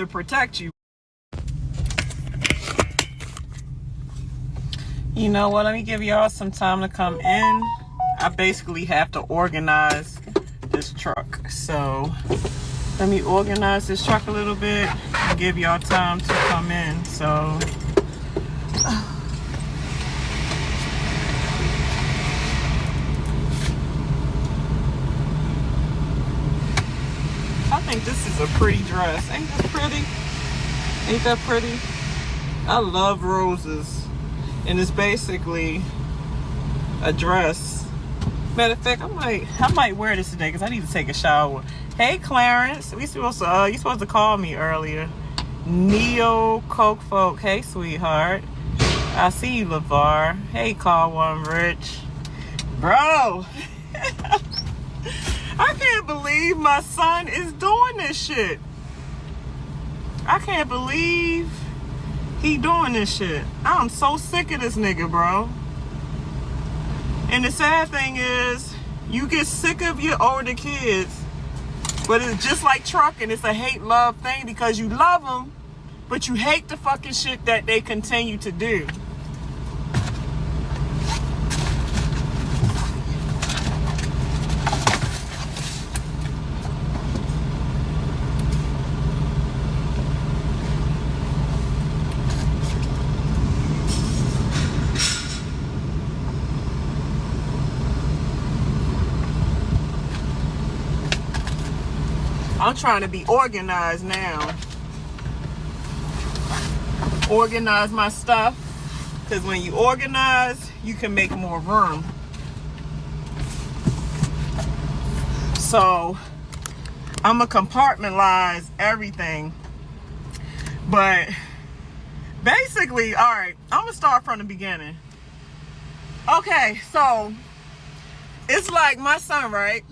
protect you. You know what? Let me give y'all some time to come in. I basically have to organize this truck. So let me organize this truck a little bit and give y'all time to come in. So I think this is a pretty dress. Ain't that pretty? Ain't that pretty? I love roses. And it's basically a dress. Matter of fact, I might wear this today because I need to take a shower. Hey Clarence, you supposed to call me earlier. Neo Coke Folk. Hey sweetheart. I see you, LeVar. Hey Call One Rich. Bro. I can't believe my son is doing this shit. I can't believe he doing this shit. I'm so sick of this nigga, bro. And the sad thing is, you get sick of your older kids, but it's just like trucking. It's a hate-love thing because you love them, but you hate the fucking shit that they continue to do. I'm trying to be organized now. Organize my stuff. Because when you organize, you can make more room. So, I'm going to compartmentalize everything. But, basically, alright, I'm going to start from the beginning. Okay, so, it's like my son, right?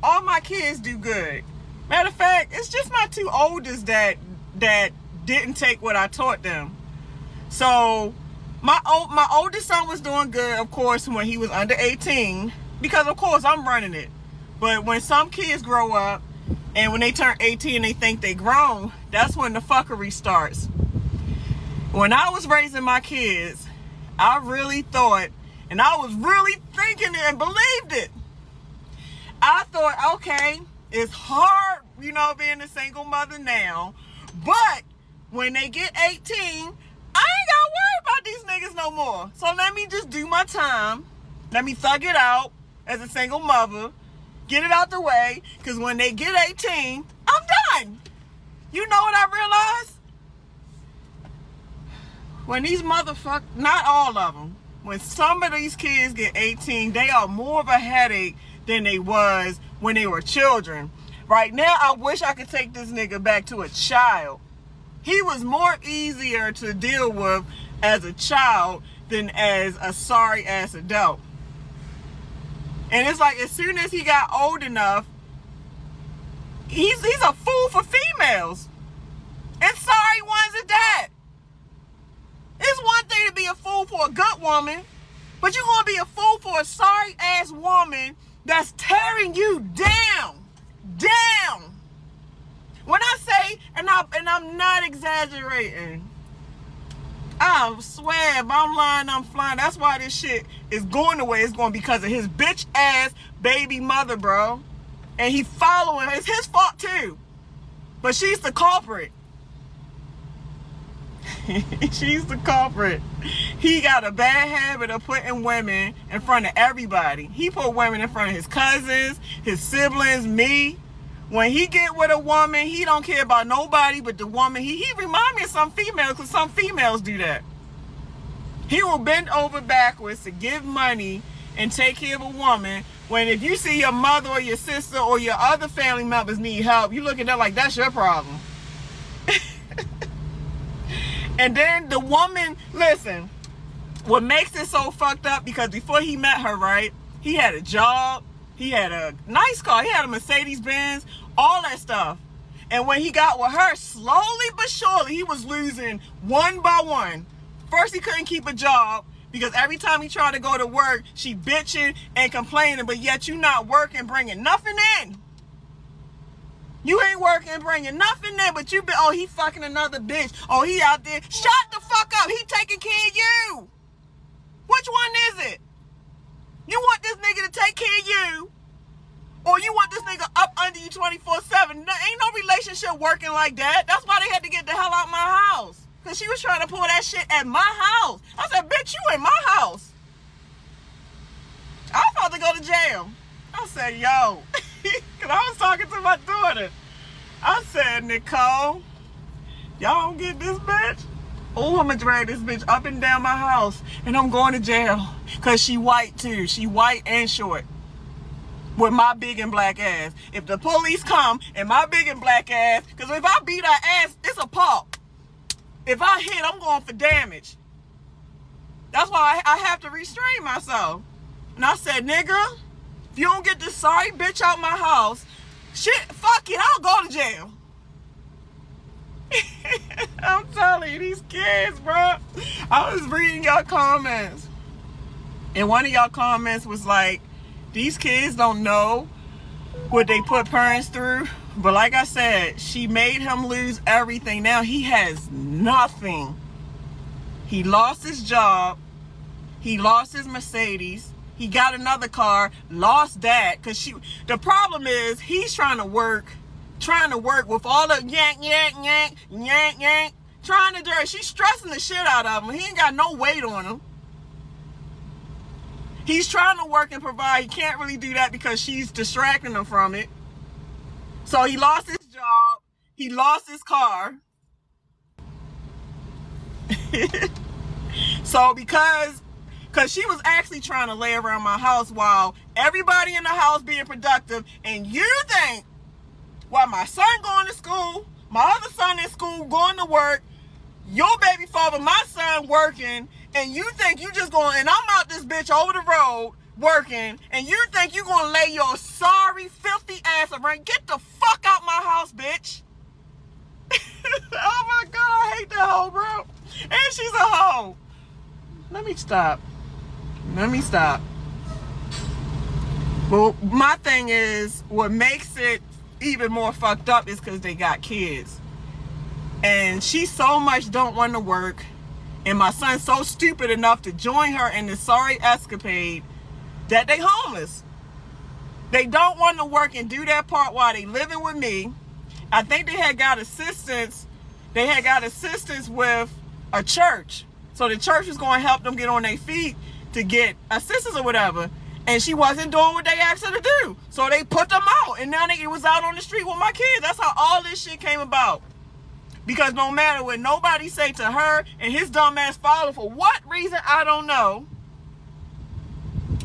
All my kids do good. Matter of fact, it's just my two oldest that didn't take what I taught them. So my oldest son was doing good, of course, when he was under 18, because of course I'm running it. But when some kids grow up and when they turn 18 they think they grown, that's when the fuckery starts. When I was raising my kids, I really thought, and I was really thinking it and believed it. I thought, okay, it's hard, you know, being a single mother now. But when they get 18, I ain't gotta worry about these niggas no more. So let me just do my time. Let me thug it out as a single mother. Get it out the way. Because when they get 18, I'm done. You know what I realized? When these motherfuckers, not all of them, when some of these kids get 18, they are more of a headache than they was when they were children. Right now, I wish I could take this nigga back to a child. He was more easier to deal with as a child than as a sorry ass adult. And it's like as soon as he got old enough, he's a fool for females. And sorry ones at that. It's one thing to be a fool for a good woman, but you're gonna be a fool for a sorry ass woman that's tearing you down. When I say, and I'm not exaggerating, I swear, if I'm lying, I'm flying. That's why this shit is going the way it's going, because of his bitch ass baby mother, bro. And he following her. It's his fault too, but she's the culprit. She's the culprit. He got a bad habit of putting women in front of everybody. He put women in front of his cousins, his siblings, me. When he get with a woman, he don't care about nobody but the woman. He remind me of some females, because some females do that. He will bend over backwards to give money and take care of a woman, when if you see your mother or your sister or your other family members need help, you look at them like that's your problem. And then the woman, listen, what makes it so fucked up, because before he met her, right, he had a job, he had a nice car, he had a Mercedes-Benz, all that stuff. And when he got with her, slowly but surely, he was losing one by one. First, he couldn't keep a job, because every time he tried to go to work, she bitching and complaining, but yet you not working, bringing nothing in. You ain't working, bringing nothing in, but you been, oh, he fucking another bitch. Oh, he out there. Shut the fuck up. He taking care of you. Which one is it? You want this nigga to take care of you, or you want this nigga up under you 24/7? Ain't no relationship working like that. That's why they had to get the hell out my house. Because she was trying to pull that shit at my house. I said, bitch, you in my house. I'm about to go to jail. I said, yo. Because I was talking to my daughter. I said, Nicole, y'all don't get this bitch? Oh, I'm going to drag this bitch up and down my house. And I'm going to jail. Because she white, too. She white and short. With my big and black ass. If the police come and my big and black ass, because if I beat her ass, it's a pop. If I hit, I'm going for damage. That's why I have to restrain myself. And I said, nigga, if you don't get this sorry bitch out my house, shit, fuck it, I'll go to jail. I'm telling you, these kids, bro. I was reading y'all comments. And one of y'all comments was like, these kids don't know what they put parents through. But like I said, she made him lose everything. Now he has nothing. He lost his job. He lost his Mercedes. He got another car, lost that. Because the problem is he's trying to work with all the yank, yank, yank, yank, yank. Trying to do it. She's stressing the shit out of him. He ain't got no weight on him. He's trying to work and provide. He can't really do that because she's distracting him from it. So he lost his job. He lost his car. So because she was actually trying to lay around my house while everybody in the house being productive, and you think, while my son going to school, my other son in school going to work, your baby father, my son working, and you think you just going, and I'm out this bitch over the road working, and you think you gonna lay your sorry, filthy ass around. Get the fuck out my house, bitch. Oh my God, I hate that hoe, bro. And she's a hoe. Let me stop. Well, my thing is, what makes it even more fucked up is because they got kids. And she so much don't want to work. And my son's so stupid enough to join her in this sorry escapade that they homeless. They don't want to work and do that part while they living with me. I think they had got assistance. They had got assistance with a church. So the church was going to help them get on their feet to get assistance or whatever. And she wasn't doing what they asked her to do. So they put them out. And now it was out on the street with my kids. That's how all this shit came about. Because no matter what nobody say to her and his dumb ass father, for what reason, I don't know.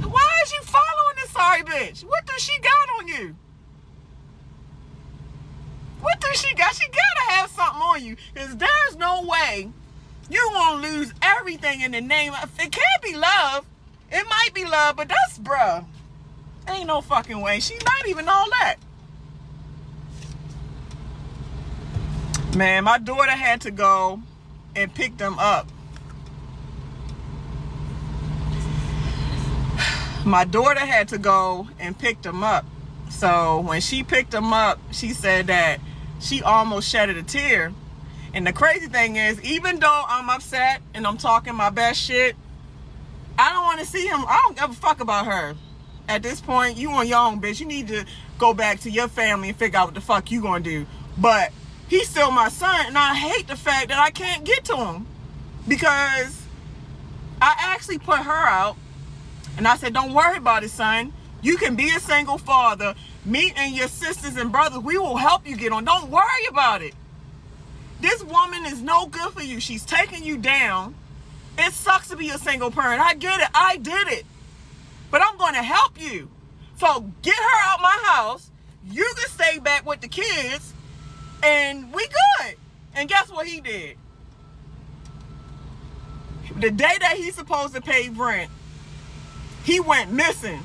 Why is you following this sorry bitch? What does she got on you? What does she got? She gotta have something on you. Because there's no way you gonna lose everything in the name of, it can't be love. It might be love, but that's, bruh. Ain't no fucking way. She's not even all that. Man, my daughter had to go and pick them up. My daughter had to go and pick them up. So when she picked them up, she said that she almost shedded a tear. And the crazy thing is, even though I'm upset and I'm talking my best shit, I don't want to see him. I don't give a fuck about her. At this point, you on your own, bitch. You need to go back to your family and figure out what the fuck you gonna do. But he's still my son, and I hate the fact that I can't get to him. Because I actually put her out, and I said, don't worry about it, son. You can be a single father. Me and your sisters and brothers, we will help you get on. Don't worry about it. This woman is no good for you. She's taking you down. It sucks to be a single parent. I get it. I did it. But I'm going to help you. So get her out my house. You can stay back with the kids. And we good. And guess what he did? The day that he's supposed to pay rent, he went missing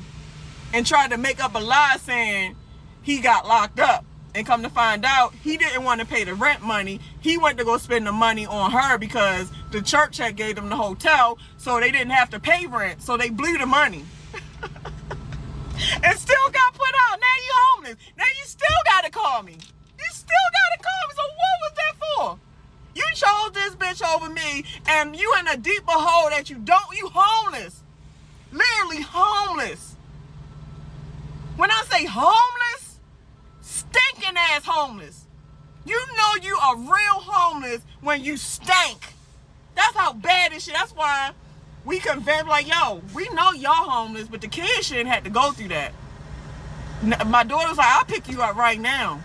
and tried to make up a lie saying he got locked up. And come to find out, he didn't want to pay the rent money. He went to go spend the money on her because the church had gave them the hotel, so they didn't have to pay rent. So they blew the money. And still got put out. Now you homeless. Now you still got to call me. still gotta call me. So what was that for? You chose this bitch over me, and you in a deeper hole that you homeless. Literally homeless. When I say homeless, stinking ass homeless. You know you are real homeless when you stink. That's how bad this shit. That's why we convinced, like, yo, we know y'all homeless, but the kids shouldn't have to go through that. My daughter was like, I'll pick you up right now.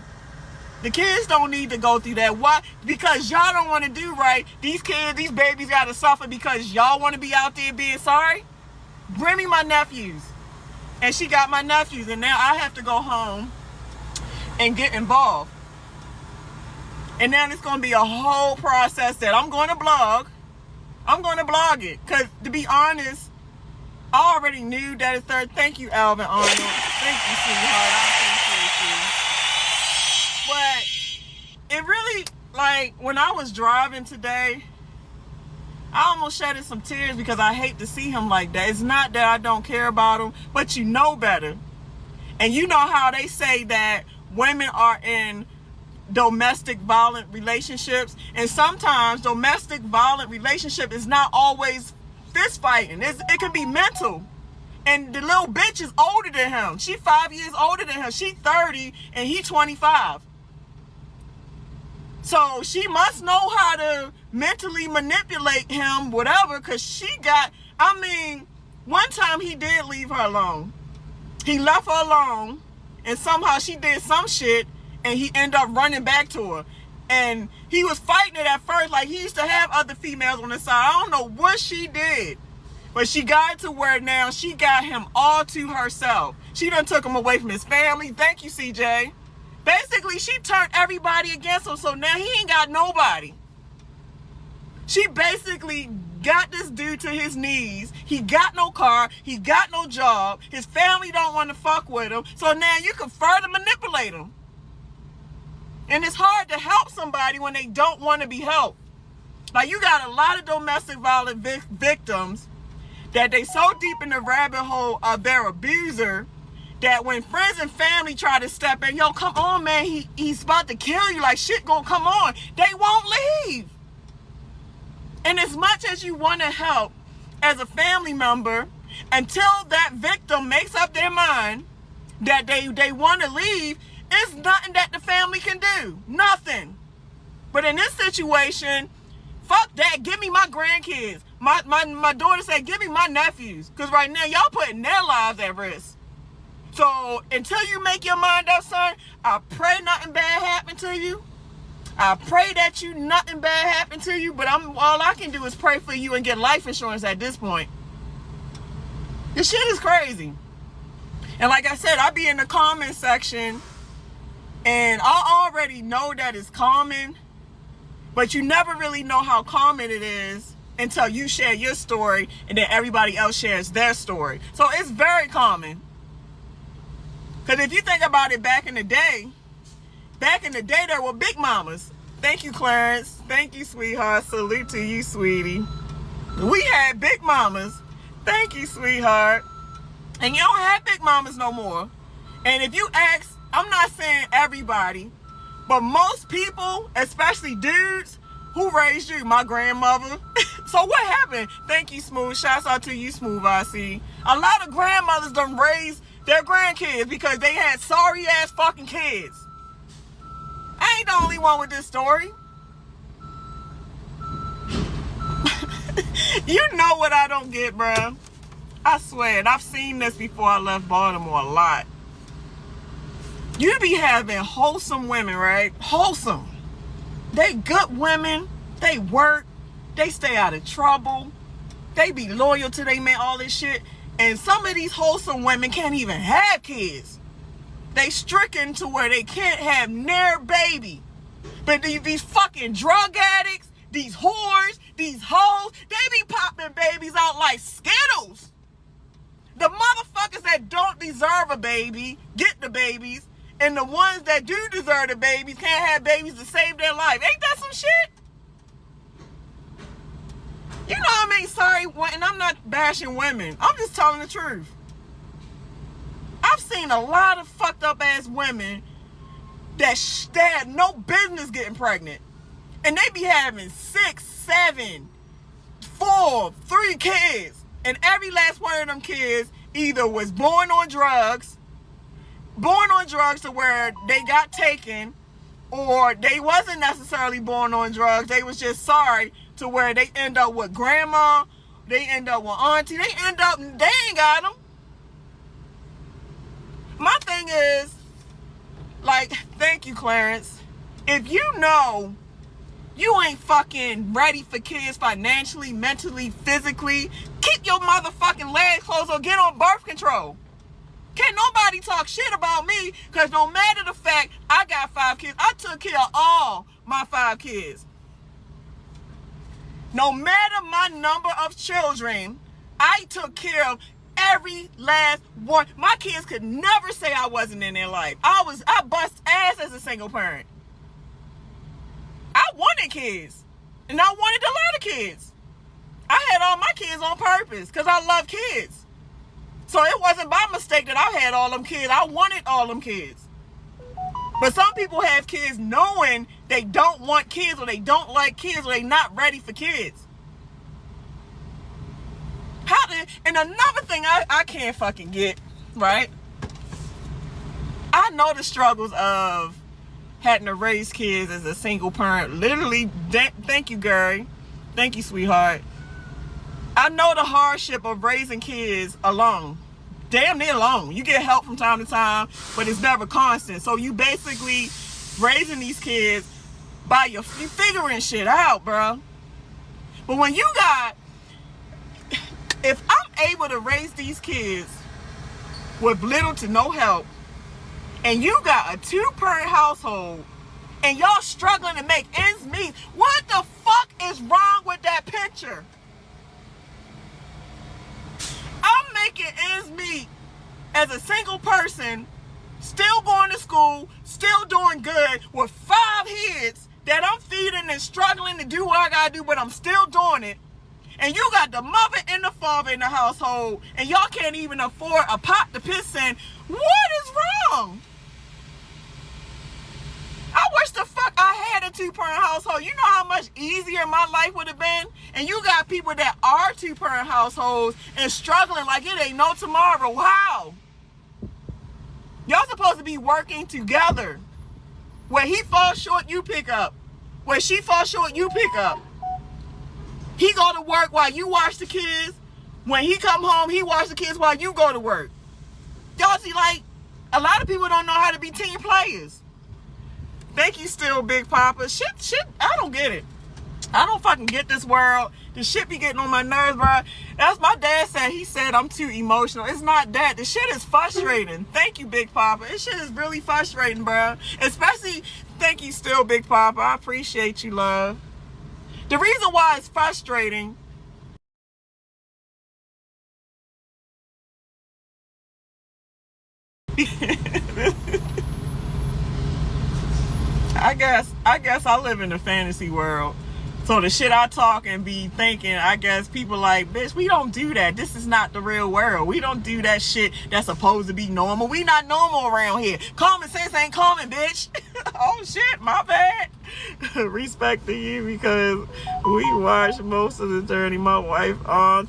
The kids don't need to go through that. Why? Because y'all don't want to do right. These kids, these babies got to suffer because y'all want to be out there being sorry. Bring me my nephews. And she got my nephews, and now I have to go home and get involved. And now it's going to be a whole process that I'm going to blog. I'm going to blog it. Because, to be honest, I already knew that it's third. Thank you, Alvin Arnold. Thank you, sweetheart. I appreciate you. But it really, like, when I was driving today, I almost shedded some tears because I hate to see him like that. It's not that I don't care about him, but you know better. And you know how they say that women are in domestic violent relationships, and sometimes domestic violent relationship is not always fist fighting. It can be mental. And the little bitch is older than him. She 5 years older than him. She 30 and he 25. So she must know how to mentally manipulate him, whatever, because she got, I mean, one time he did leave her alone. He left her alone, and somehow she did some shit, and he ended up running back to her. And he was fighting it at first, like he used to have other females on the side. I don't know what she did, but she got to where now she got him all to herself. She done took him away from his family. Thank you, CJ. Basically, she turned everybody against him, so now he ain't got nobody. She basically got this dude to his knees. He got no car. He got no job. His family don't want to fuck with him. So now you can further manipulate him. And it's hard to help somebody when they don't want to be helped. Like, you got a lot of domestic violence victims that they so deep in the rabbit hole of their abuser that when friends and family try to step in, yo, come on, man, he's about to kill you, like shit gonna come on, they won't leave. And as much as you want to help as a family member, until that victim makes up their mind that they want to leave, it's nothing that the family can do. Nothing. But in this situation, fuck that. Give me my grandkids. My daughter said, give me my nephews. Because right now, y'all putting their lives at risk. So until you make your mind up, son, I pray nothing bad happen to you. I pray that nothing bad happen to you. But all I can do is pray for you and get life insurance at this point. This shit is crazy. And like I said, I be in the comment section, and I already know that it's common, but you never really know how common it is until you share your story and then everybody else shares their story. So it's very common. Because if you think about it, back in the day, there were big mamas. Thank you, Clarence. Thank you, sweetheart. Salute to you, sweetie. We had big mamas. Thank you, sweetheart. And you don't have big mamas no more. And if you ask, I'm not saying everybody, but most people, especially dudes, who raised you? My grandmother. So what happened? Thank you, Smooth. Shouts out to you, Smooth, I see. A lot of grandmothers done raised their grandkids because they had sorry ass fucking kids. I ain't the only one with this story. You know what I don't get, bro. I swear, and I've seen this before I left Baltimore a lot. You be having wholesome women, right? Wholesome. They good women. They work. They stay out of trouble. They be loyal to their man, all this shit. And some of these wholesome women can't even have kids. They stricken to where they can't have near baby. But these fucking drug addicts, these whores, these hoes, they be popping babies out like Skittles. The motherfuckers that don't deserve a baby get the babies. And the ones that do deserve the babies can't have babies to save their life. Ain't that some shit? You know what I mean? Sorry, and I'm not bashing women. I'm just telling the truth. I've seen a lot of fucked up ass women they had no business getting pregnant. And they be having 6, 7, 4, 3 kids. And every last one of them kids either was born on drugs to where they got taken, or they wasn't necessarily born on drugs. They was just sorry to where they end up with grandma, they end up with auntie, they ain't got them. My thing is, like, thank you, Clarence. If you know you ain't fucking ready for kids financially, mentally, physically, keep your motherfucking legs closed or get on birth control. Can't nobody talk shit about me, because no matter the fact I got 5 kids, I took care of all my 5 kids. No matter my number of children, I took care of every last one. My kids could never say I wasn't in their life. I bust ass as a single parent. I wanted kids, and I wanted a lot of kids. I had all my kids on purpose because I love kids. So it wasn't by mistake that I had all them kids. I wanted all them kids. But some people have kids knowing they don't want kids, or they don't like kids, or they not ready for kids. And another thing I can't fucking get, right? I know the struggles of having to raise kids as a single parent. Literally, thank you, Gary. Thank you, sweetheart. I know the hardship of raising kids alone. Damn near alone. You get help from time to time, but it's never constant. So you basically raising these kids by you figuring shit out, bro. But when you got, if I'm able to raise these kids with little to no help, and you got a 2-parent household, and y'all struggling to make ends meet, what the fuck is wrong with that picture? I'm making ends meet as a single person, still going to school, still doing good, with 5 kids that I'm feeding and struggling to do what I gotta do, but I'm still doing it. And you got the mother and the father in the household, and y'all can't even afford a pot to piss in. What is wrong? I wish the fuck I had a 2-parent household. You know how much easier my life would have been? And you got people that are 2-parent households and struggling like it ain't no tomorrow. How? Y'all supposed to be working together. Where he falls short, you pick up. Where she falls short, you pick up. He go to work while you watch the kids. When he come home, he watch the kids while you go to work. Y'all see, like, a lot of people don't know how to be team players. Thank you still, Big Papa. Shit, I don't get it. I don't fucking get this world. The shit be getting on my nerves, bro. That's my dad said. He said I'm too emotional. It's not that. The shit is frustrating. Thank you, Big Papa. This shit is really frustrating, bro. Especially, thank you still, Big Papa. I appreciate you, love. The reason why it's frustrating I guess I live in a fantasy world. So the shit I talk and be thinking, I guess people like, bitch, we don't do that. This is not the real world. We don't do that shit that's supposed to be normal. We not normal around here. Common sense ain't common, bitch. Oh shit, my bad. Respect to you because we watch most of the journey. My wife,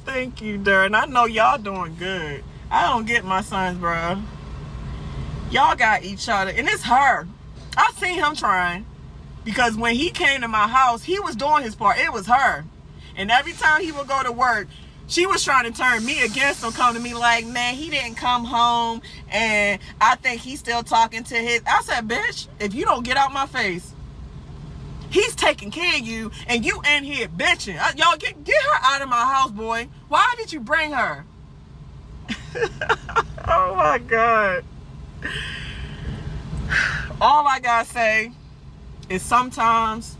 thank you, Darren. I know y'all doing good. I don't get my sons, bro. Y'all got each other, and it's her. I seen him trying. Because when he came to my house, he was doing his part. It was her. And every time he would go to work, she was trying to turn me against him, come to me like, man, he didn't come home, and I think he's still talking to his... I said, bitch, if you don't get out my face, he's taking care of you, and you in here bitching. Y'all, get her out of my house, boy. Why did you bring her? Oh, my God. All I gotta say is sometimes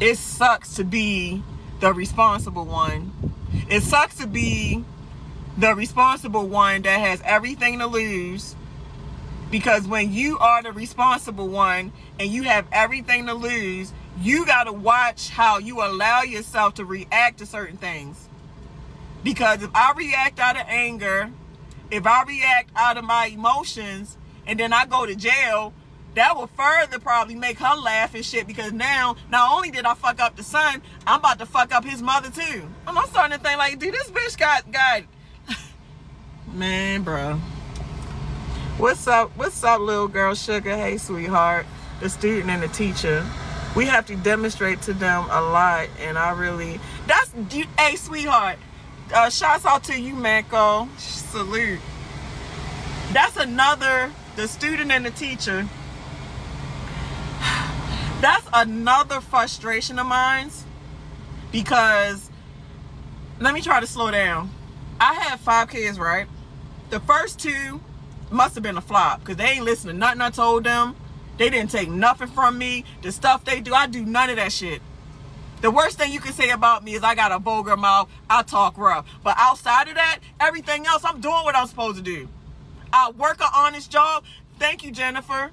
it sucks to be the responsible one. It sucks to be the responsible one that has everything to lose, because when you are the responsible one and you have everything to lose, you got to watch how you allow yourself to react to certain things. Because if I react out of anger, if I react out of my emotions, and then I go to jail, that will further probably make her laugh and shit, because now, not only did I fuck up the son, I'm about to fuck up his mother too. And I'm starting to think like, dude, this bitch got man, bro. What's up, little girl sugar? Hey, sweetheart. The student and the teacher. We have to demonstrate to them a lot, and I really, hey, sweetheart. Shouts out to you, Mako. Salute. That's another, the student and the teacher. That's another frustration of mine, because, let me try to slow down. I had 5 kids, right? The first 2 must have been a flop, because they ain't listening to nothing I told them. They didn't take nothing from me. The stuff they do, I do none of that shit. The worst thing you can say about me is I got a vulgar mouth, I talk rough. But outside of that, everything else, I'm doing what I'm supposed to do. I work an honest job. Thank you, Jennifer.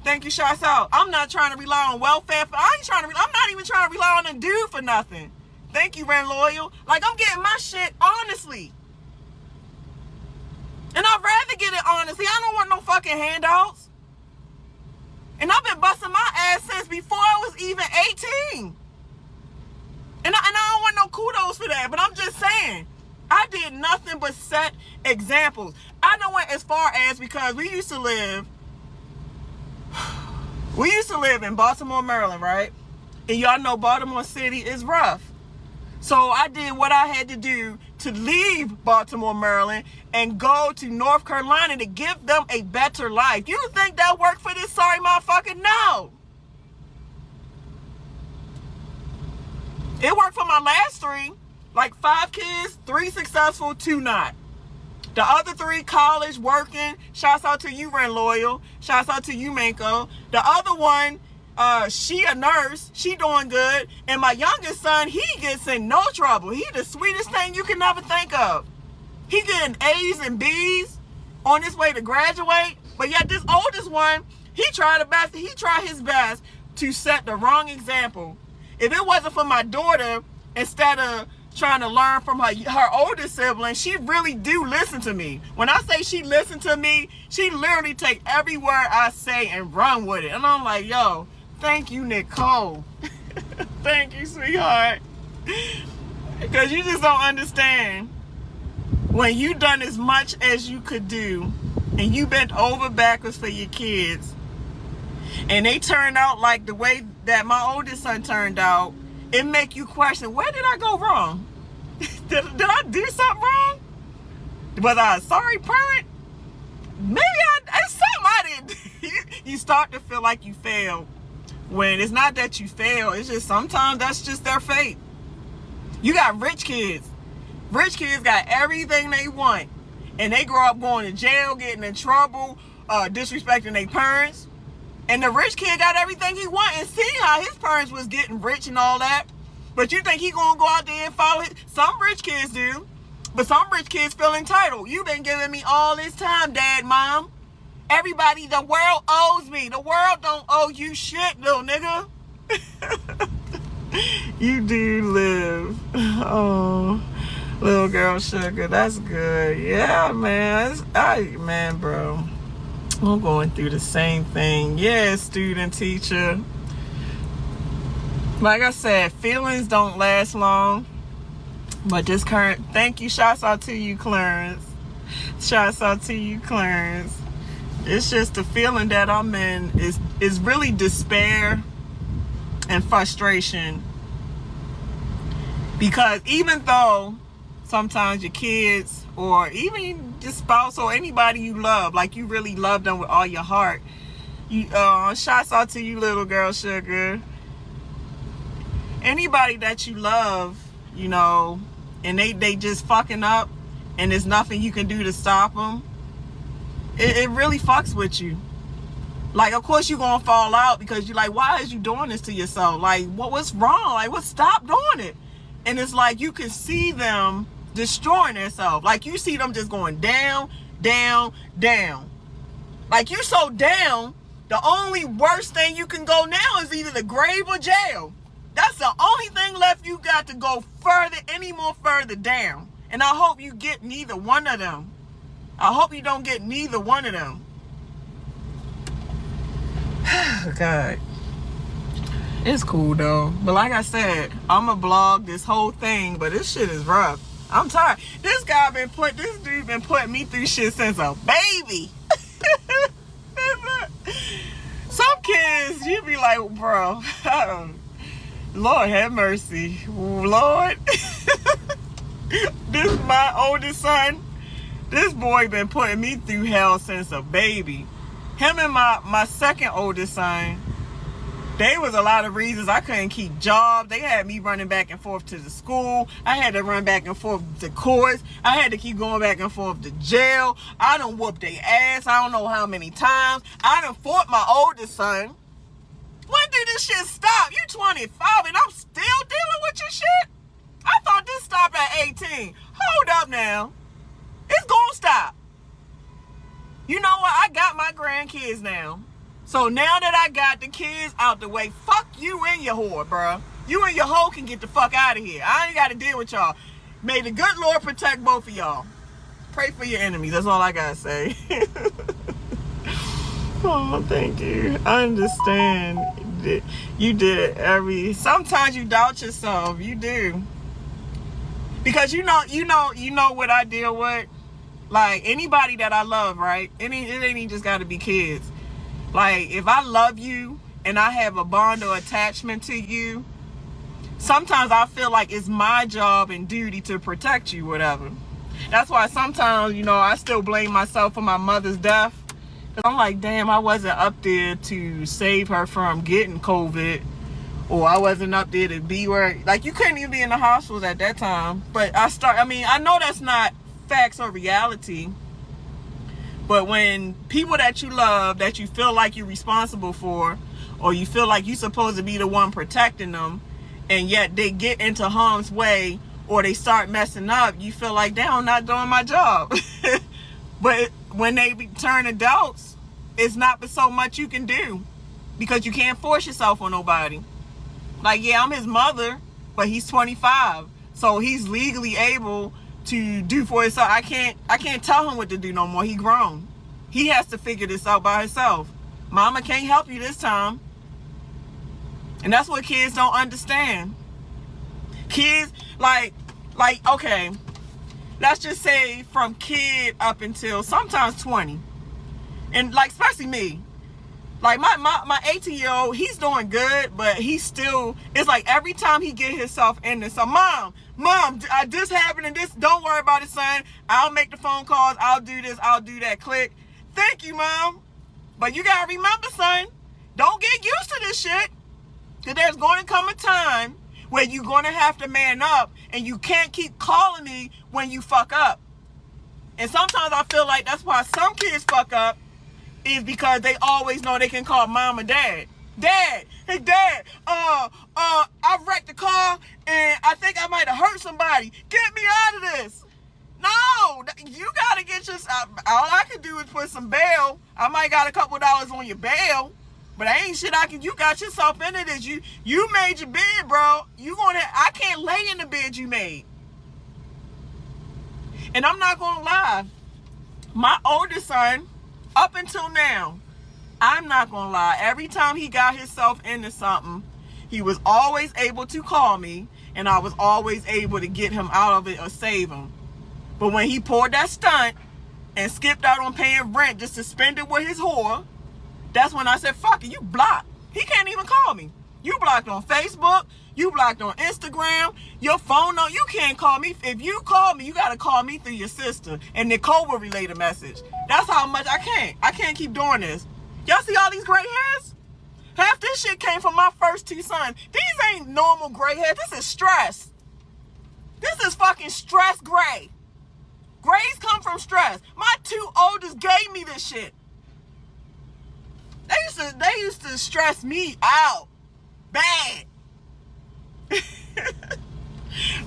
Thank you, shouts out. I'm not trying to rely on welfare. I'm not even trying to rely on a dude for nothing. Thank you, Ren Loyal. Like, I'm getting my shit honestly. And I'd rather get it honestly. I don't want no fucking handouts. And I've been busting my ass since before I was even 18. And I don't want no kudos for that, but I'm just saying, I did nothing but set examples. I know it as far as, because we used to live in Baltimore, Maryland, right? And y'all know Baltimore City is rough. So I did what I had to do to leave Baltimore, Maryland, and go to North Carolina to give them a better life. You think that worked for this sorry motherfucker? No. It worked for my last 3. Like 5 kids, 3 successful, 2 not. The other 3 college, working. Shouts out to you, Ren Loyal. Shouts out to you, Manko. The other one, she a nurse. She doing good. And my youngest son, he gets in no trouble. He the sweetest thing you can never think of. He getting A's and B's on his way to graduate. But yet this oldest one, he tried his best to set the wrong example. If it wasn't for my daughter, instead of trying to learn from her older sibling, she really do listen to me. When I say she listen to me, she literally take every word I say and run with it. And I'm like, yo, thank you, Nicole. Thank you, sweetheart. Because you just don't understand. When you done as much as you could do, and you bent over backwards for your kids, and they turned out like the way that my oldest son turned out, it make you question, where did I go wrong? did I do something wrong? Was I a sorry parent? Maybe it's something I didn't. You start to feel like you failed, when it's not that you fail. It's just sometimes that's just their fate. You got rich kids. Rich kids got everything they want, and they grow up going to jail, getting in trouble, disrespecting their parents. And the rich kid got everything he want, and see how his parents was getting rich and all that. But you think he gonna go out there and follow it? Some rich kids do. But some rich kids feel entitled. You've been giving me all this time, Dad, Mom. Everybody, the world owes me. The world don't owe you shit, little nigga. You do live. Oh, little girl sugar, that's good. Yeah, man. Man, bro. I'm going through the same thing. Yeah, student, teacher. Like I said, feelings don't last long. But this current, thank you. Shouts out to you, Clarence. Shouts out to you, Clarence. It's just the feeling that I'm in is really despair and frustration. Because even though sometimes your kids, or even your spouse, or anybody you love, like you really love them with all your heart, you shouts out to you, little girl sugar. Anybody that you love, you know, and they just fucking up, and there's nothing you can do to stop them, it really fucks with you. Like, of course you're gonna fall out, because you're like, why is you doing this to yourself? Like, what's wrong? Like, stop doing it. And it's like you can see them destroying themselves. Like, you see them just going down, down, down. Like, you so down, the only worst thing you can go now is either the grave or jail. That's the only thing left. You got to go further, any more further down. And I hope you get neither one of them. I hope you don't get neither one of them. God. It's cool though. But like I said, I'ma blog this whole thing, but this shit is rough. I'm tired. This dude been putting me through shit since a baby. Some kids, you be like, bro, Lord have mercy. Lord. This is my oldest son. This boy been putting me through hell since a baby. Him and my second oldest son, there was a lot of reasons I couldn't keep jobs. They had me running back and forth to the school. I had to run back and forth to courts. I had to keep going back and forth to jail. I done whooped their ass I don't know how many times. I done fought my oldest son. When did this shit stop? You 25 and I'm still dealing with your shit? I thought this stopped at 18. Hold up now. It's gonna stop. You know what? I got my grandkids now. So now that I got the kids out the way, fuck you and your whore, bro. You and your hoe can get the fuck out of here. I ain't got to deal with y'all. May the good Lord protect both of y'all. Pray for your enemies. That's all I got to say. Oh, thank you. I understand that you did sometimes you doubt yourself. You do. Because you know what I deal with? Like anybody that I love, right? It ain't just got to be kids. Like, if I love you and I have a bond or attachment to you, sometimes I feel like it's my job and duty to protect you, whatever. That's why sometimes, I still blame myself for my mother's death. Because I'm like, damn, I wasn't up there to save her from getting COVID. Or I wasn't up there to be where, like, you couldn't even be in the hospitals at that time. But I know that's not facts or reality. But when people that you love, that you feel like you're responsible for, or you feel like you're supposed to be the one protecting them, and yet they get into harm's way or they start messing up, you feel like, damn, I'm not doing my job. But when they turn adults, it's not so much you can do because you can't force yourself on nobody. Like, yeah, I'm his mother, but he's 25. So he's legally able to do for himself. I can't tell him what to do no more. He grown. He has to figure this out by himself. Mama can't help you this time. And that's what kids don't understand. Kids, like, okay, let's just say from kid up until sometimes 20. And like, especially me. Like my 18-year-old, he's doing good, but he's still, it's like every time he get himself in this, so mom, this happened and this, don't worry about it, son. I'll make the phone calls, I'll do this, I'll do that, click. Thank you, mom. But you gotta remember, son, don't get used to this shit. Because there's going to come a time where you're going to have to man up and you can't keep calling me when you fuck up. And sometimes I feel like that's why some kids fuck up, is because they always know they can call mom or dad. Dad, hey dad, I wrecked the car and I think I might have hurt somebody. Get me out of this. No, you gotta get your, all I can do is put some bail. I might got a couple dollars on your bail, but ain't shit you got yourself into this. You made your bed, bro. I can't lay in the bed you made. And I'm not gonna lie, my oldest son, up until now, I'm not gonna lie, every time he got himself into something, he was always able to call me, and I was always able to get him out of it or save him. But when he pulled that stunt and skipped out on paying rent just to spend it with his whore, that's when I said, fuck it, you blocked. He can't even call me. You blocked on Facebook, you blocked on Instagram, your phone, no, you can't call me. If you call me, you gotta call me through your sister, and Nicole will relay the message. That's how much I can't keep doing this. Y'all see all these gray hairs? Half this shit came from my first two sons. These ain't normal gray hairs, this is stress. This is fucking stress gray. Grays come from stress. My two oldest gave me this shit. They used to stress me out. Bad.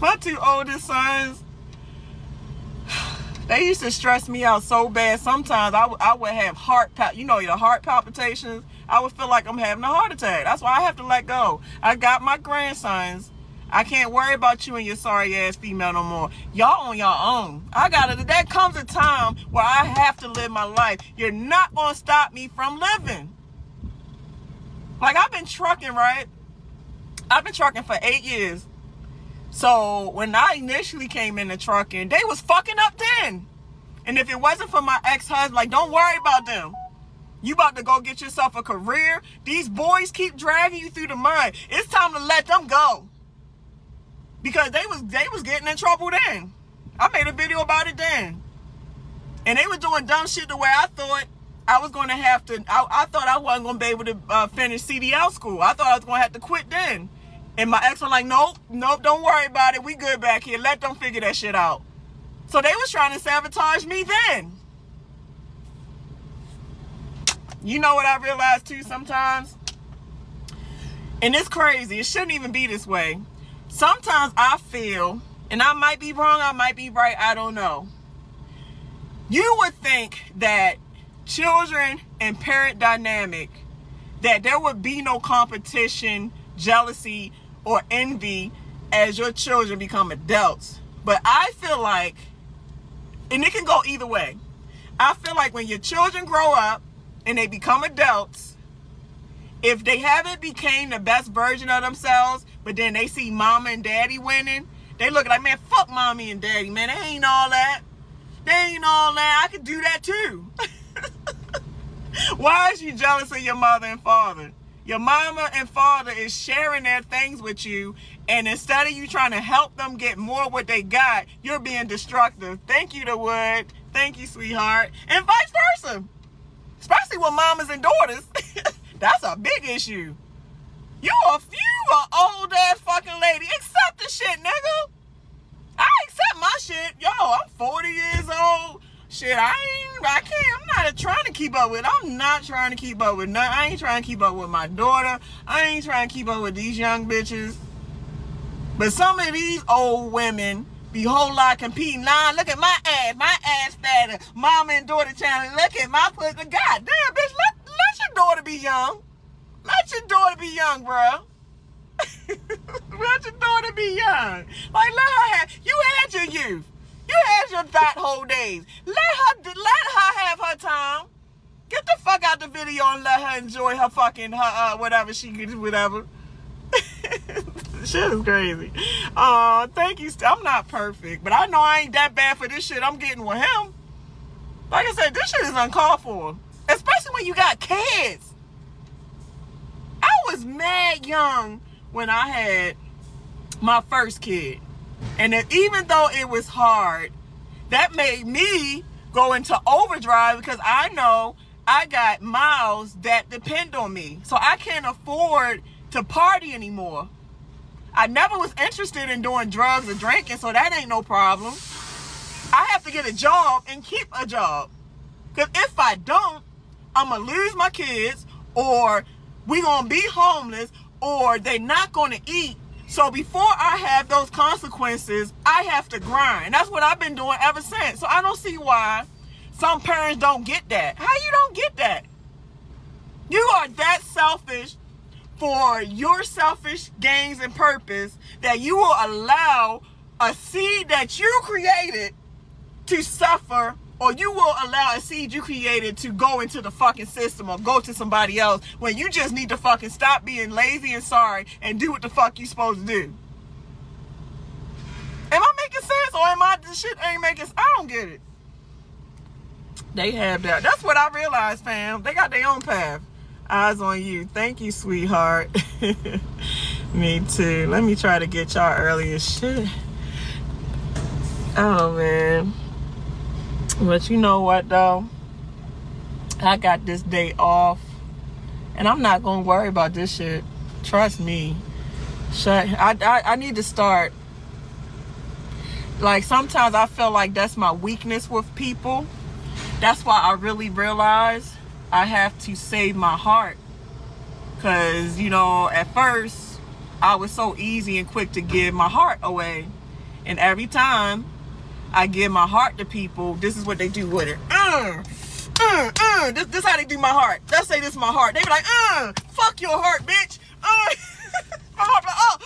My two oldest sons, they used to stress me out so bad. Sometimes I would have your heart palpitations. I would feel like I'm having a heart attack. That's why I have to let go. I got my grandsons. I can't worry about you and your sorry ass female no more. Y'all on your own. There comes a time where I have to live my life. You're not gonna stop me from living. Like, I've been trucking, right? I've been trucking for 8 years. So when I initially came into trucking, they was fucking up then. And if it wasn't for my ex-husband, like, don't worry about them. You about to go get yourself a career. These boys keep dragging you through the mud. It's time to let them go. Because they was getting in trouble then. I made a video about it then. And they were doing dumb shit the way I thought I was going to have to. I thought I wasn't going to be able to finish CDL school. I thought I was going to have to quit then. And my ex was like, nope, don't worry about it. We good back here. Let them figure that shit out. So they was trying to sabotage me then. You know what I realized too sometimes? And it's crazy. It shouldn't even be this way. Sometimes I feel, and I might be wrong, I might be right, I don't know. You would think that children and parent dynamic, that there would be no competition, jealousy, or envy as your children become adults. But I feel like, and it can go either way, I feel like when your children grow up and they become adults, if they haven't became the best version of themselves, but then they see mama and daddy winning, they look like, man, fuck mommy and daddy, man. They ain't all that. They ain't all that. I could do that too. Why is you jealous of your mother and father? Your mama and father is sharing their things with you, and instead of you trying to help them get more what they got, you're being destructive. Thank you, the wood. Thank you, sweetheart. And vice versa. Especially with mamas and daughters. That's a big issue. You a old ass fucking lady. Accept the shit, nigga. I accept my shit. Yo, I'm 40 years old. Shit, I'm not trying to keep up with. I'm not trying to keep up with nothing. I ain't trying to keep up with my daughter. I ain't trying to keep up with these young bitches. But some of these old women be whole lot competing. Nah, look at my ass fatter. Mama and daughter challenge. Look at my pussy. God damn, bitch, let your daughter be young. Let your daughter be young, bro. Let your daughter be young. Like, let her have, you had your youth. You had your thought whole days. Let her have her time. Get the fuck out the video and let her enjoy her fucking, whatever she gets, whatever. Shit is crazy. Thank you. I'm not perfect, but I know I ain't that bad for this shit I'm getting with him. Like I said, this shit is uncalled for. Especially when you got kids. I was mad young when I had my first kid. And even though it was hard, that made me go into overdrive because I know I got miles that depend on me. So I can't afford to party anymore. I never was interested in doing drugs or drinking, so that ain't no problem. I have to get a job and keep a job. Because if I don't, I'm going to lose my kids, or we going to be homeless, or they not going to eat. So before I have those consequences, I have to grind. That's what I've been doing ever since. So I don't see why some parents don't get that. How you don't get that? You are that selfish for your selfish gains and purpose that you will allow a seed that you created to suffer, or you will allow a seed you created to go into the fucking system or go to somebody else when you just need to fucking stop being lazy and sorry and do what the fuck you supposed to do. Am I making sense, or this shit ain't making sense? I don't get it. They have that. That's what I realized, fam. They got their own path. Eyes on you. Thank you, sweetheart. Me too. Let me try to get y'all earlier shit. Oh, man. But you know what, though? I got this day off. And I'm not going to worry about this shit. Trust me. I need to start. Like, sometimes I feel like that's my weakness with people. That's why I really realize I have to save my heart. Because, you know, at first, I was so easy and quick to give my heart away. And every time I give my heart to people, this is what they do with it. This how they do my heart. Let's say this is my heart. They be like, fuck your heart, bitch. My heart,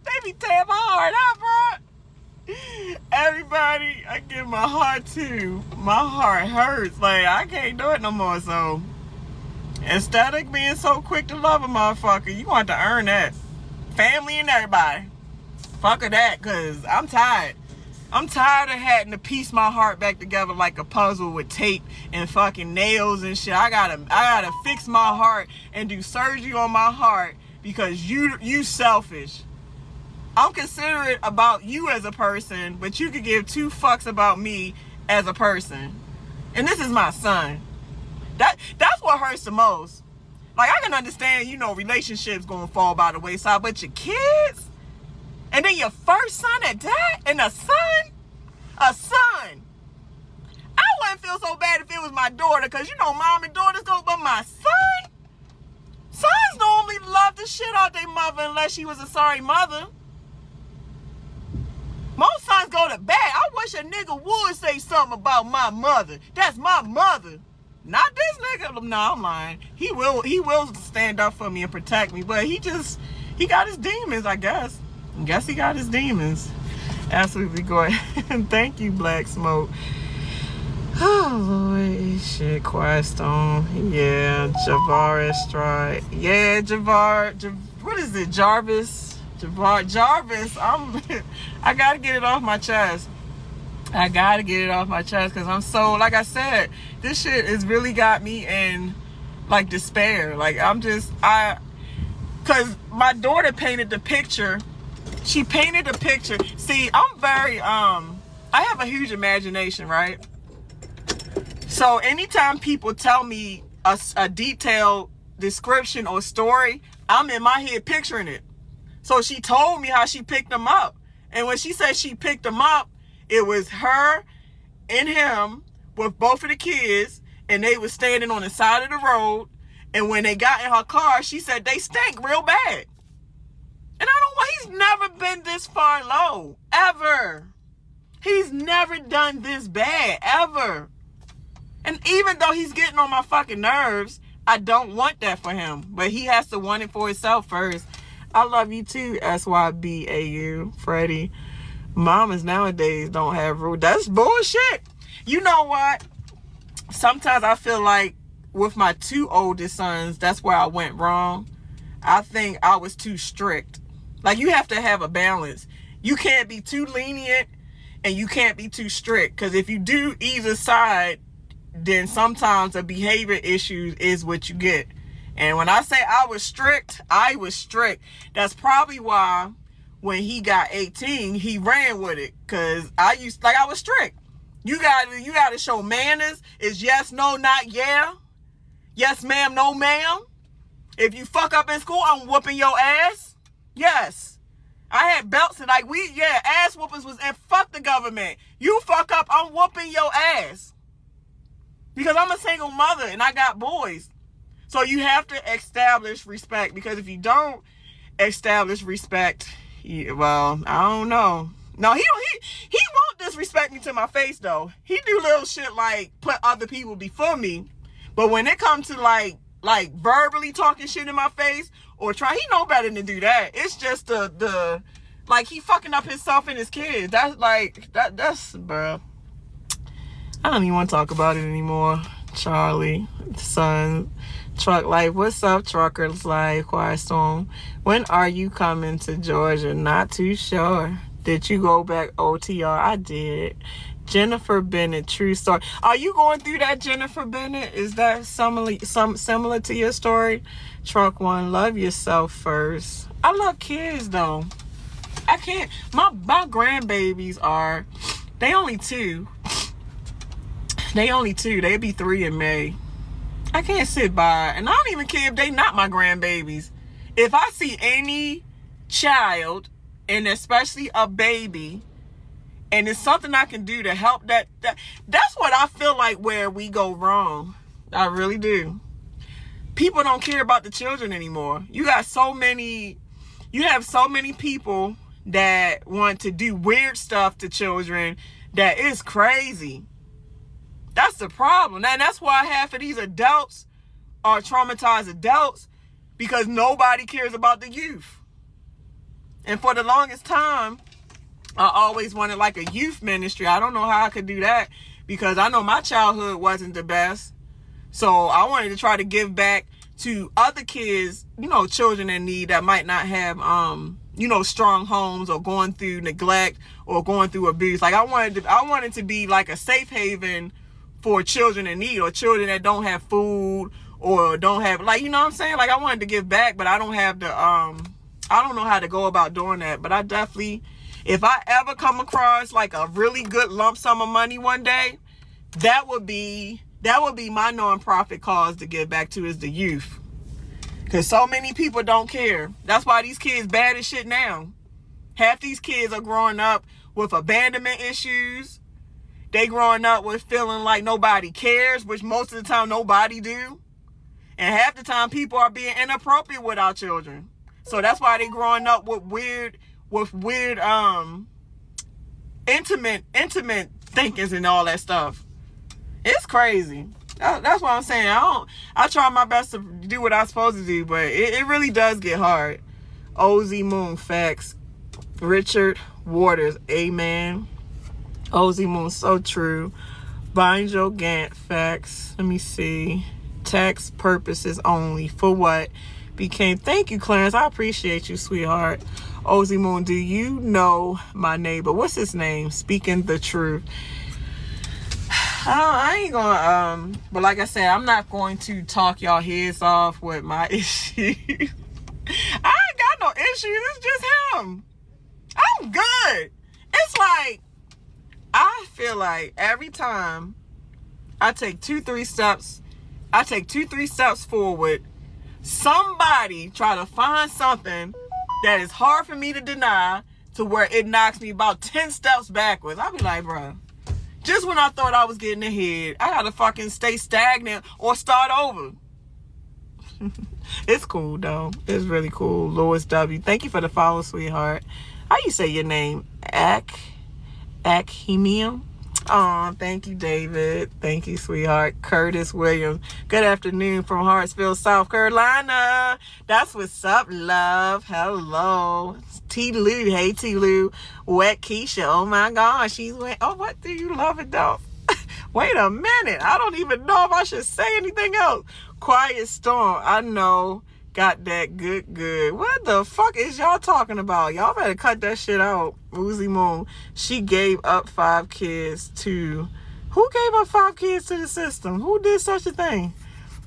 they be tearing my heart up, bro. Everybody I give my heart to, my heart hurts. Like, I can't do it no more. So Instead of being so quick to love a motherfucker, you want to earn that. Family and everybody. Fuck of that, because I'm tired. I'm tired of having to piece my heart back together like a puzzle with tape and fucking nails and shit. I gotta fix my heart and do surgery on my heart because you selfish. I'm considerate about you as a person, but you could give two fucks about me as a person. And this is my son. That's what hurts the most. Like, I can understand, relationships gonna fall by the wayside, but your kids? And then your first son at that? And a son? A son. I wouldn't feel so bad if it was my daughter, because mom and daughters go, but my son? Sons normally love the shit out their mother unless she was a sorry mother. Most sons go to bed. I wish a nigga would say something about my mother. That's my mother. Not this nigga. No, I'm lying. He will stand up for me and protect me, but he got his demons, I guess. He got his demons. Absolutely go ahead. Thank you, Black Smoke. Oh, Lord. Shit, Quiet Stone. Yeah, Javar Estride. Yeah, what is it? Jarvis. I gotta get it off my chest. Because I'm so, like I said, this shit has really got me in, like, despair. Like, because my daughter painted the picture. She painted the picture. See, I'm very, I have a huge imagination, right? So anytime people tell me a detailed description or story, I'm in my head picturing it. So she told me how she picked them up. And when she said she picked them up, it was her and him with both of the kids, and they were standing on the side of the road. And when they got in her car, she said they stank real bad. And I don't know, he's never been this far low, ever. He's never done this bad, ever. And even though he's getting on my fucking nerves, I don't want that for him. But he has to want it for himself first. I love you too, SYBAU, Freddie. Mamas nowadays don't have rules. That's bullshit. You know what? Sometimes I feel like with my two oldest sons, that's where I went wrong. I think I was too strict. Like, you have to have a balance. You can't be too lenient and you can't be too strict. Because if you do either side, then sometimes a behavior issue is what you get. And when I say I was strict, I was strict. That's probably why when he got 18, he ran with it. Because I was strict. You gotta show manners. It's yes, no, not yeah. Yes, ma'am, no, ma'am. If you fuck up in school, I'm whooping your ass. Yes. I had belts and ass whoopings was, and fuck the government. You fuck up, I'm whooping your ass. Because I'm a single mother and I got boys. So you have to establish respect, because if you don't establish respect, well, I don't know. No, he won't disrespect me to my face though. He do little shit like put other people before me. But when it comes to like verbally talking shit in my face or he know better than to do that. It's just the like he fucking up himself and his kids. That's bruh. I don't even want to talk about it anymore. Charlie, son, Truck Life. What's up, Truckers Life? Quiet Storm. When are you coming to Georgia? Not too sure. Did you go back OTR? I did. Jennifer Bennett, true story. Are you going through that, Jennifer Bennett? Is that similar to your story? Truck One, love yourself first. I love kids though. I can't. My grandbabies they only two. They'll be 3 in May. I can't sit by, and I don't even care if they not my grandbabies. If I see any child, and especially a baby, and it's something I can do to help that's what I feel like where we go wrong. I really do. People don't care about the children anymore. You have so many people that want to do weird stuff to children that is crazy. That's the problem. And that's why half of these adults are traumatized adults, because nobody cares about the youth. And for the longest time, I always wanted like a youth ministry. I don't know how I could do that, because I know my childhood wasn't the best. So I wanted to try to give back to other kids, children in need that might not have, strong homes or going through neglect or going through abuse. Like I wanted to be like a safe haven for children in need or children that don't have food or don't have, like, you know what I'm saying? Like I wanted to give back, but I don't have the, I don't know how to go about doing that. But I definitely, if I ever come across like a really good lump sum of money one day, that would be my nonprofit cause to give back to, is the youth. Because so many people don't care. That's why these kids bad as shit now. Half these kids are growing up with abandonment issues. They growing up with feeling like nobody cares, which most of the time nobody do. And half the time people are being inappropriate with our children. So that's why they growing up with weird, intimate thinkings and all that stuff. It's crazy. That's what I'm saying. I try my best to do what I'm supposed to do, but it really does get hard. Ozzy Moon, facts. Richard Waters, amen. Ozzy Moon, so true. Banjo Gant, facts. Let me see. Tax purposes only. For what? Thank you, Clarence. I appreciate you, sweetheart. Ozzy Moon, do you know my neighbor? What's his name? Speaking the truth. I ain't gonna, but like I said, I'm not going to talk y'all heads off with my issues. I ain't got no issues. It's just him. I'm good. It's like, I feel like every time I take 2-3 steps forward, somebody try to find something that is hard for me to deny to where it knocks me about 10 steps backwards. I'll be like, bro, just when I thought I was getting ahead, I gotta fucking stay stagnant or start over. It's cool though. It's really cool. Lois W. Thank you for the follow, sweetheart. How you say your name? Akhemium? Oh, thank you, David. Thank you, sweetheart. Curtis Williams. Good afternoon from Hartsville, South Carolina. That's what's up, love. Hello. T. Lou. Hey, T. Lou. Wet Keisha. Oh, my gosh. She's wet. Oh, what do you love it, though? Wait a minute. I don't even know if I should say anything else. Quiet Storm. I know. Got that good. What the fuck is y'all talking about? Y'all better cut that shit out. Uzi Moon. She gave up 5 kids to... Who gave up 5 kids to the system? Who did such a thing?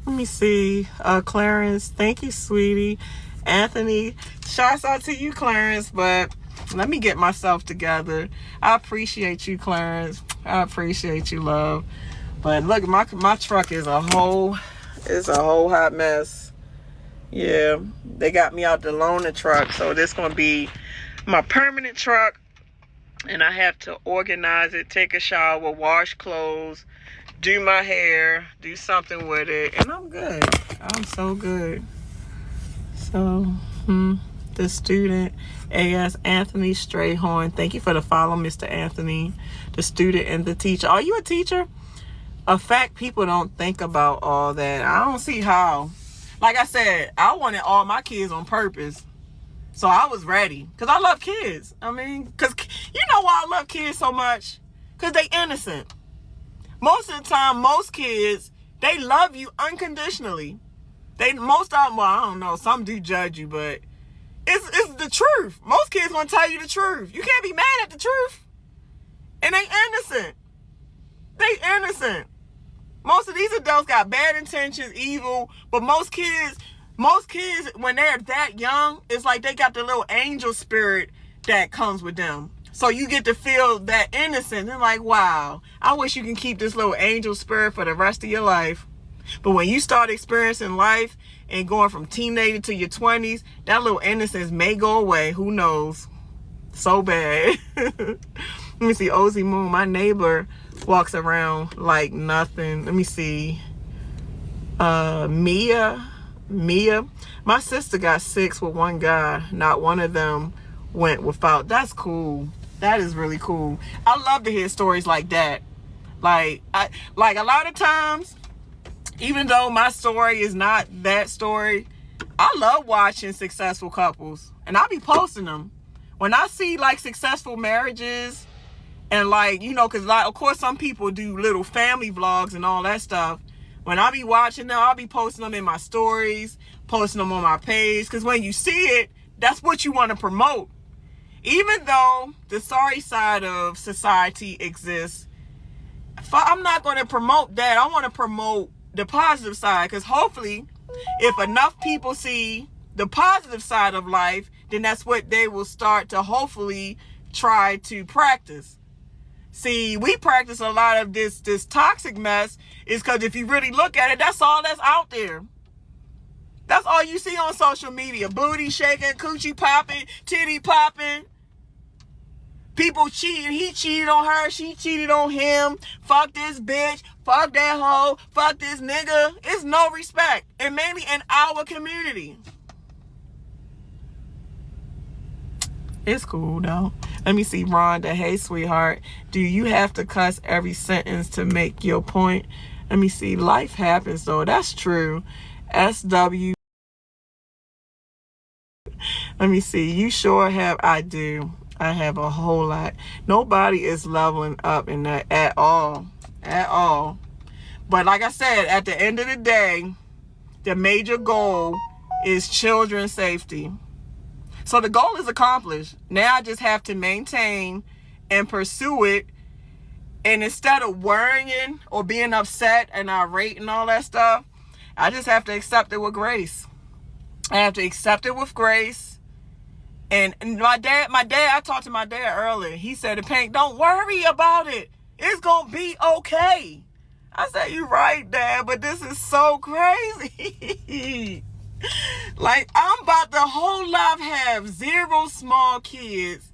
Let me see. Clarence. Thank you, sweetie. Anthony. Shouts out to you, Clarence. But let me get myself together. I appreciate you, Clarence. I appreciate you, love. But look, my truck is a whole hot mess. Yeah, they got me out the loaner truck, so this gonna be my permanent truck, and I have to organize it, take a shower, wash clothes, do my hair, do something with it, and I'm good. I'm so good. So, the student, A.S. Anthony Strayhorn, thank you for the follow, Mr. Anthony. The student and the teacher. Are you a teacher? A fact, people don't think about all that. I don't see how. Like I said, I wanted all my kids on purpose. So I was ready. Because I love kids. I mean, because you know why I love kids so much? Because they innocent. Most of the time, most kids, they love you unconditionally. Most of them, well, I don't know, some do judge you, but it's the truth. Most kids gonna tell you the truth. You can't be mad at the truth. And they innocent. They innocent. Most of these adults got bad intentions, evil, but most kids, when they're that young, it's like they got the little angel spirit that comes with them. So you get to feel that innocence. And like, wow, I wish you can keep this little angel spirit for the rest of your life. But when you start experiencing life and going from teenager to your 20s, that little innocence may go away. Who knows? So bad. Let me see, Ozzy Moon, my neighbor walks around like nothing. Let me see. Mia. My sister got 6 with one guy. Not one of them went without. That's cool. That is really cool. I love to hear stories like that. Like a lot of times, even though my story is not that story, I love watching successful couples. And I'll be posting them. When I see like successful marriages, and like, you know, because like, of course some people do little family vlogs and all that stuff. When I be watching them, I'll be posting them in my stories, posting them on my page. Because when you see it, that's what you want to promote. Even though the sorry side of society exists, I'm not going to promote that. I want to promote the positive side. Because hopefully, if enough people see the positive side of life, then that's what they will start to hopefully try to practice. See, we practice a lot of this toxic mess is because if you really look at it, that's all that's out there. That's all you see on social media. Booty shaking, coochie popping, titty popping. People cheating. He cheated on her. She cheated on him. Fuck this bitch. Fuck that hoe. Fuck this nigga. It's no respect. And mainly in our community. It's cool though. Let me see, Rhonda. Hey, sweetheart. Do you have to cuss every sentence to make your point? Let me see. Life happens though. That's true. SW. Let me see. You sure have. I do. I have a whole lot. Nobody is leveling up in that at all. At all. But like I said, at the end of the day, the major goal is children's safety. So the goal is accomplished. Now I just have to maintain and pursue it. And instead of worrying or being upset and irate and all that stuff, I just have to accept it with grace. I have to accept it with grace. And my dad, I talked to my dad earlier. He said, Pink, don't worry about it. It's going to be okay. I said, you're right, Dad, but this is so crazy. Like, I'm about to whole life have 0 small kids,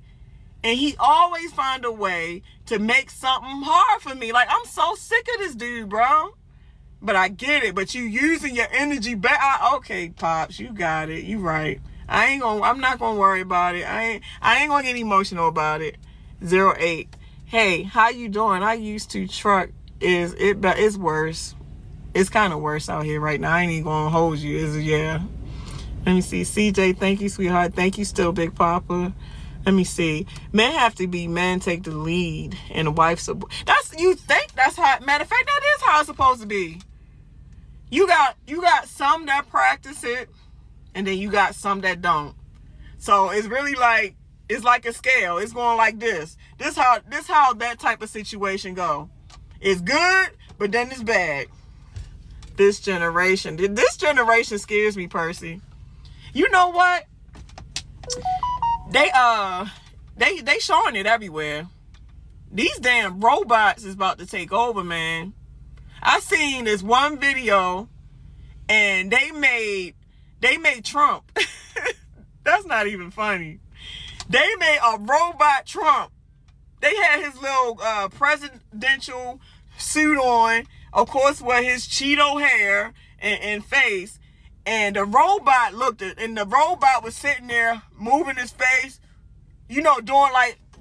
and he always find a way to make something hard for me. Like, I'm so sick of this dude, bro. But I get it. But you using your energy back. Okay, Pops, you got it. You right. I'm not gonna worry about it. I ain't gonna get emotional about it. 08. Hey, how you doing? I used to truck. It's worse. It's kind of worse out here right now. I ain't even gonna hold you. Yeah. Let me see. CJ, thank you, sweetheart. Thank you still, Big Papa. Let me see. Men have to be men take the lead and the wife support. You think that's how, matter of fact, that is how it's supposed to be. You got some that practice it, and then you got some that don't. So it's really like, it's like a scale. It's going like this. This how that type of situation go. It's good, but then it's bad. This generation scares me, Percy. You know what? They showing it everywhere. These damn robots is about to take over, man. I seen this one video, and they made Trump. That's not even funny. They made a robot Trump. They had his little presidential suit on, of course, with his Cheeto hair and face. And the robot and the robot was sitting there moving his face, you know, doing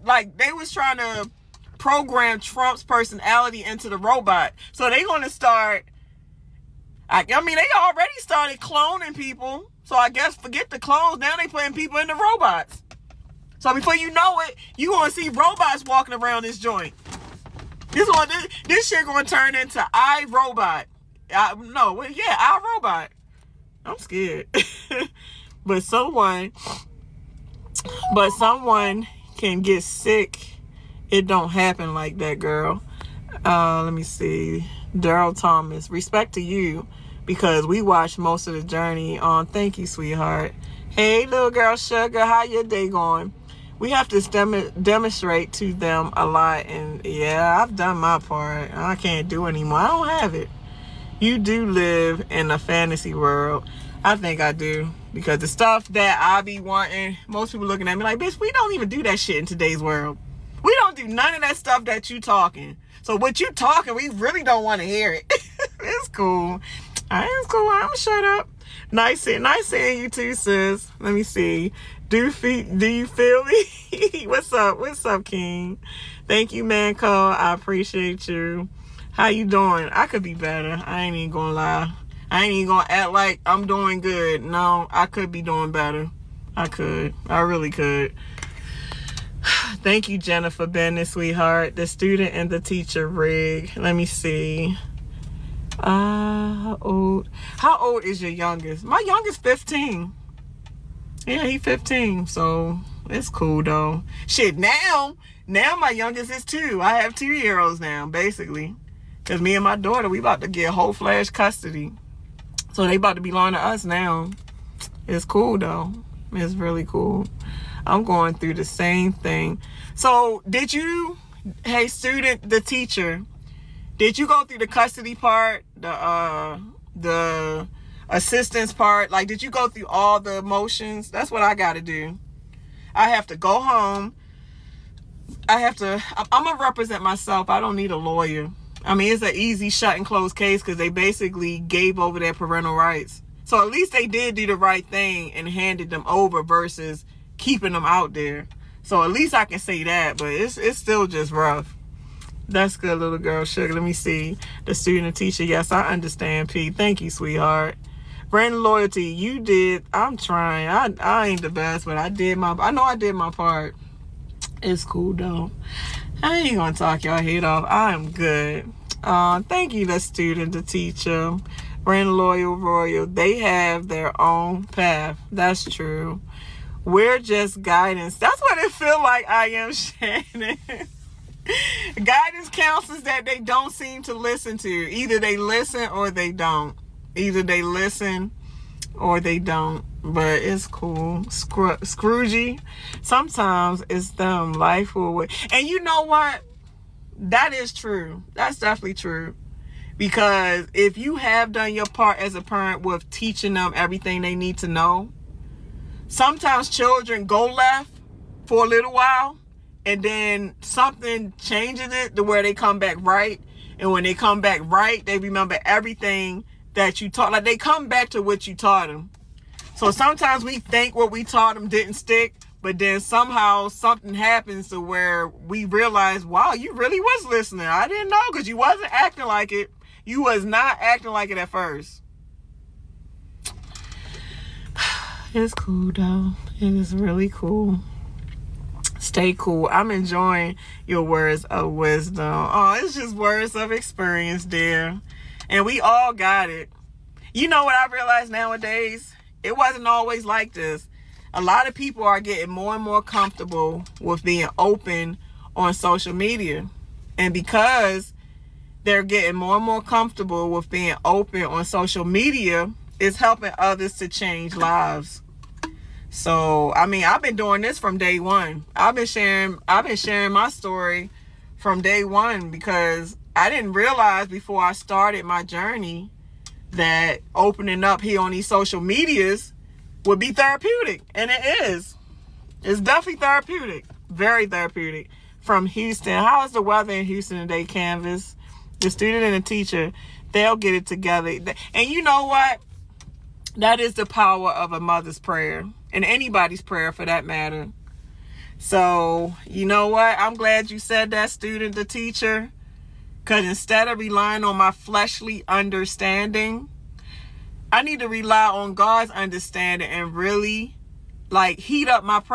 like they was trying to program Trump's personality into the robot. So they gonna start, I mean, they already started cloning people. So I guess forget the clones. Now they putting people in the robots. So before you know it, you gonna see robots walking around this joint. This shit gonna turn into iRobot. iRobot. I'm scared. But someone can get sick. It don't happen like that, girl. Let me see. Daryl Thomas. Respect to you, because we watched most of the journey on. Thank you, sweetheart. Hey, little girl Sugar. How your day going? We have to demonstrate to them a lot. And yeah, I've done my part. I can't do anymore. I don't have it. You do live in a fantasy world. I think I do. Because the stuff that I be wanting, most people looking at me like, bitch, we don't even do that shit in today's world. We don't do none of that stuff that you talking. So what you talking, we really don't want to hear it. It's cool. It's cool. I'm gonna shut up. Nice seeing you too, sis. Let me see. Do you feel me? What's up, King? Thank you, Manco. I appreciate you. How you doing? I could be better. I ain't even gonna lie. I ain't even gonna act like I'm doing good. No, I could be doing better. I could. I really could. Thank you, Jennifer Bennett, sweetheart. The student and the teacher rig. Let me see. How old is your youngest? My youngest 15. Yeah, he 15. So it's cool though. Shit, now my youngest is 2. I have 2-year-olds now, basically. Because me and my daughter, we about to get whole flash custody. So they about to belong to us now. It's cool though. It's really cool. I'm going through the same thing. So did you, hey student, the teacher, did you go through the custody part, the assistance part? Like, did you go through all the motions? That's what I got to do. I have to go home. I'm going to represent myself. I don't need a lawyer. I mean, it's an easy shut and close case because they basically gave over their parental rights. So at least they did do the right thing and handed them over versus keeping them out there. So at least I can say that, but it's still just rough. That's good, little girl. Sugar, let me see. The student and teacher. Yes, I understand, P. Thank you, sweetheart. Brand loyalty, you did. I'm trying. I ain't the best, but I know I did my part. It's cool, though. I ain't gonna talk y'all head off. I'm good. Thank you, the student, the teacher. Brand loyal, royal. They have their own path. That's true. We're just guidance. That's what it feel like. I am, Shannon. Guidance counselors that they don't seem to listen to. Either they listen or they don't. Either they listen or they don't. But it's cool. Scroogey. Sometimes it's them. Life will wait. And you know what? That is true. That's definitely true. Because if you have done your part as a parent with teaching them everything they need to know, sometimes children go left for a little while and then something changes it to where they come back right. And when they come back right, they remember everything that you taught. Like, they come back to what you taught them. So sometimes we think what we taught them didn't stick, but then somehow something happens to where we realize, wow, you really was listening. I didn't know because you wasn't acting like it. You was not acting like it at first. It's cool, though. It is really cool. Stay cool. I'm enjoying your words of wisdom. Oh, it's just words of experience, dear. And we all got it. You know what I realize nowadays? It wasn't always like this. A lot of people are getting more and more comfortable with being open on social media. And because they're getting more and more comfortable with being open on social media, it's helping others to change lives. So, I mean, I've been doing this from day one. I've been sharing my story from day one because I didn't realize before I started my journey that opening up here on these social medias would be therapeutic. And it is. It's definitely therapeutic. Very therapeutic. From Houston. How's the weather in Houston today, Canvas? The student and the teacher, they'll get it together. And you know what? That is the power of a mother's prayer. And anybody's prayer for that matter. So, you know what? I'm glad you said that, student, the teacher. Because instead of relying on my fleshly understanding, I need to rely on God's understanding and really, like, heat up my prayer.